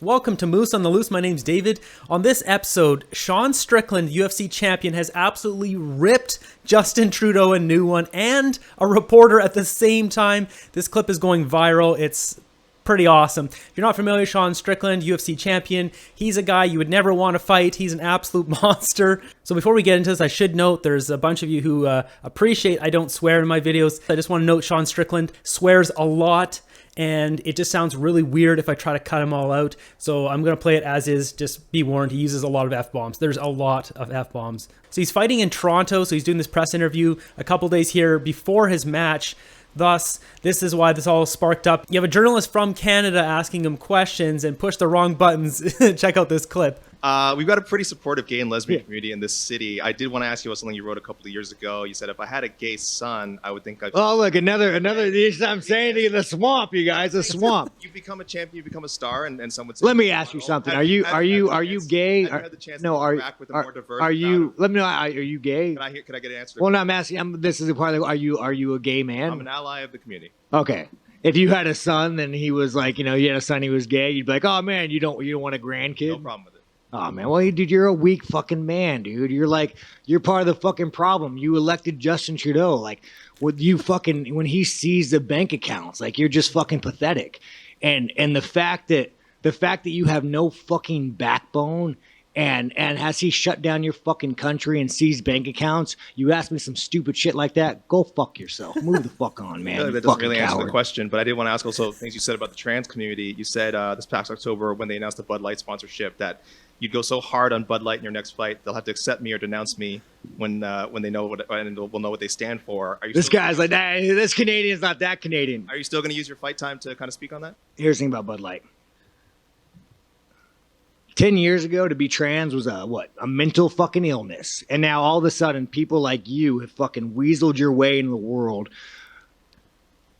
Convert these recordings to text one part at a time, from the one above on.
Welcome to Moose on the Loose. My name's David. On this episode, Sean Strickland, UFC champion, has absolutely ripped Justin Trudeau a new one and a reporter at the same time. This clip is going viral. It's pretty awesome. If you're not familiar, Sean Strickland, UFC champion, he's a guy you would never want to fight. He's an absolute monster. So before we get into this, I should note there's a bunch of you who appreciate I don't swear in my videos. I just want to note Sean Strickland swears a lot, and it just sounds really weird if I try to cut them all out. So I'm going to play it as is. Just be warned, he uses a lot of F-bombs. There's a lot of F-bombs. So he's fighting in Toronto, so he's doing this press interview a couple days here before his match. Thus, this is why this all sparked up. You have a journalist from Canada asking him questions and push the wrong buttons. Check out this clip. We've got a pretty supportive gay and lesbian community in this city. I did want to ask you about something you wrote a couple of years ago. You said, if I had a gay son, I would think I'd... Oh, look, another. I'm saying to you, the swamp, you guys, the swamp. You become a champion, you become a star, and some would say... Let me ask you something. Are you gay? Have you had the chance to interact with a more diverse... Are you... Let me know, are you gay? Can I get an answer? Well, no, I'm asking, this is a part of, are you a gay man? I'm an ally of the community. Okay. If you had a son and he was like, you had a son, he was gay, you'd be like, oh man, you don't want a grandkid? No problem with it. Oh man, well, dude, you're a weak fucking man, dude. You're part of the fucking problem. You elected Justin Trudeau, like, when he sees the bank accounts, like, you're just fucking pathetic. And the fact that you have no fucking backbone, and has he shut down your fucking country and seized bank accounts? You ask me some stupid shit like that, go fuck yourself. Move the fuck on, man. I feel like that doesn't really answer the question, but I did want to ask also things you said about the trans community. You said this past October when they announced the Bud Light sponsorship that you'd go so hard on Bud Light in your next fight, they'll have to accept me or denounce me when they know what, and will know what they stand for. This guy's like, nah, this Canadian's not that Canadian. Are you still going to use your fight time to kind of speak on that? Here's the thing about Bud Light. 10 years ago, to be trans was a mental fucking illness. And now all of a sudden, people like you have fucking weaseled your way into the world.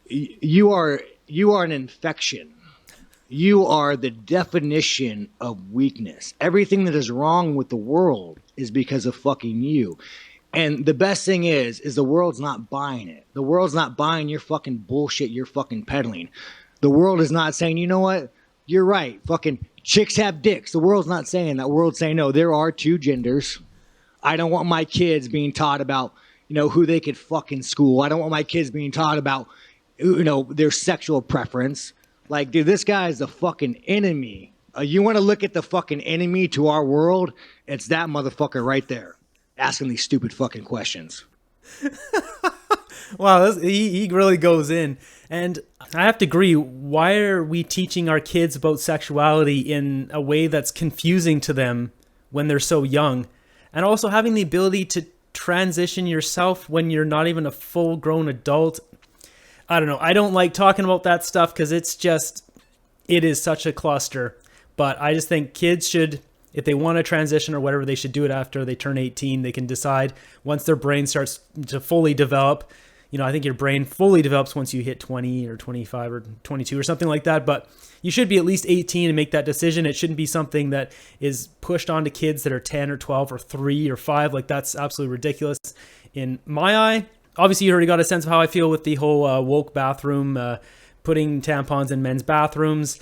You are an infection. You are the definition of weakness. Everything that is wrong with the world is because of fucking you. And the best thing is the world's not buying it. The world's not buying your fucking bullshit you're fucking peddling. The world is not saying, you know what? You're right. Fucking chicks have dicks. The world's not saying that. The world's saying, no, there are two genders. I don't want my kids being taught about, who they could fuck in school. I don't want my kids being taught about, their sexual preference. Like, dude, this guy is the fucking enemy. You want to look at the fucking enemy to our world? It's that motherfucker right there asking these stupid fucking questions. Wow, he really goes in. And I have to agree, why are we teaching our kids about sexuality in a way that's confusing to them when they're so young? And also having the ability to transition yourself when you're not even a full-grown adult. I don't know. I don't like talking about that stuff because it is such a cluster. But I just think kids should, if they want to transition or whatever, they should do it after they turn 18. They can decide once their brain starts to fully develop. I think your brain fully develops once you hit 20 or 25 or 22 or something like that. But you should be at least 18 and make that decision. It shouldn't be something that is pushed onto kids that are 10 or 12 or 3 or 5. Like, that's absolutely ridiculous in my eye. Obviously, you already got a sense of how I feel with the whole woke bathroom, putting tampons in men's bathrooms.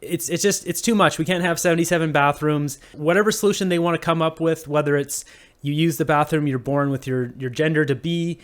It's too much. We can't have 77 bathrooms. Whatever solution they want to come up with, whether it's you use the bathroom you're born with your gender to be,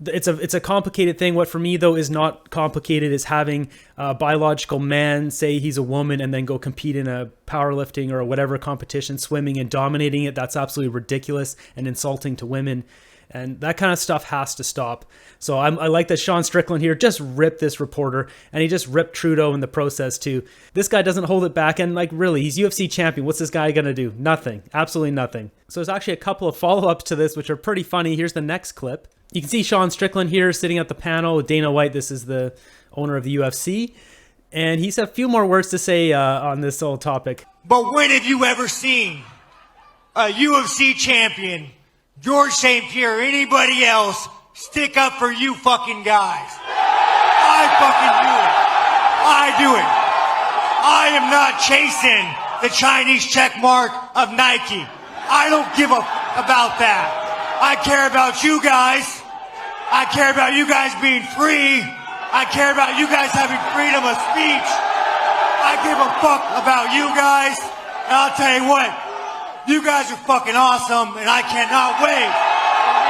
it's a complicated thing. What for me, though, is not complicated is having a biological man say he's a woman and then go compete in a powerlifting or whatever competition, swimming and dominating it. That's absolutely ridiculous and insulting to women. And that kind of stuff has to stop. So I like that Sean Strickland here just ripped this reporter, and he just ripped Trudeau in the process too. This guy doesn't hold it back, and really, he's UFC champion. What's this guy going to do? Nothing. Absolutely nothing. So there's actually a couple of follow-ups to this, which are pretty funny. Here's the next clip. You can see Sean Strickland here sitting at the panel with Dana White. This is the owner of the UFC. And he's a few more words to say on this whole topic. But when have you ever seen a UFC champion, George St. Pierre, or anybody else stick up for you fucking guys? I fucking do it. I do it. I am not chasing the Chinese check mark of Nike. I don't give a about that. I care about you guys. I care about you guys being free. I care about you guys having freedom of speech. I give a fuck about you guys. And I'll tell you what, you guys are fucking awesome, and I cannot wait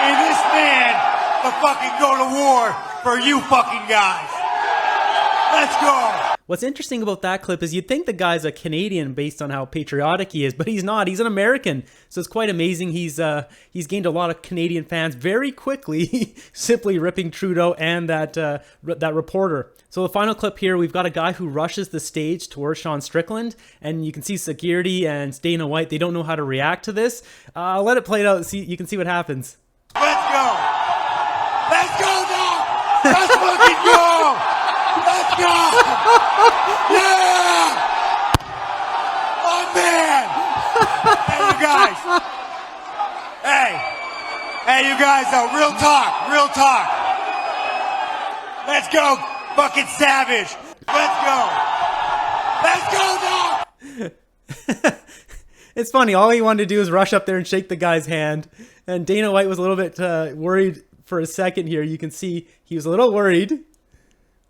for this man to fucking go to war for you fucking guys. Let's go. What's interesting about that clip is you'd think the guy's a Canadian based on how patriotic he is, but he's not. He's an American. So it's quite amazing. He's gained a lot of Canadian fans very quickly, simply ripping Trudeau and that reporter. So the final clip here, we've got a guy who rushes the stage towards Sean Strickland, and you can see security and Dana White, they don't know how to react to this. I'll let it play out and see. You can see what happens. Let's go. Let's go now. Let's fucking go. Let's go. Yeah. Oh, man. Hey, you guys. Hey, you guys, real talk. Real talk. Let's go. Fucking savage. Let's go. Let's go now. It's funny. All he wanted to do is rush up there and shake the guy's hand. And Dana White was a little bit worried for a second here. You can see he was a little worried.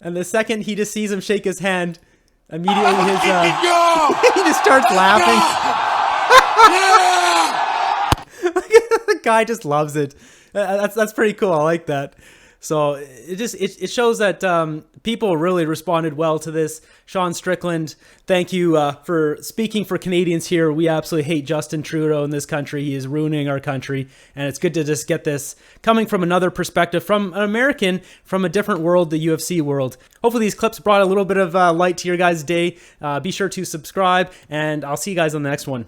And the second he just sees him shake his hand, immediately he just starts laughing. The guy just loves it. That's pretty cool. I like that. So it shows that people really responded well to this. Sean Strickland, thank you for speaking for Canadians here. We absolutely hate Justin Trudeau in this country. He is ruining our country, and it's good to just get this coming from another perspective, from an American, from a different world, the UFC world. Hopefully these clips brought a little bit of light to your guys' day. Be sure to subscribe, and I'll see you guys on the next one.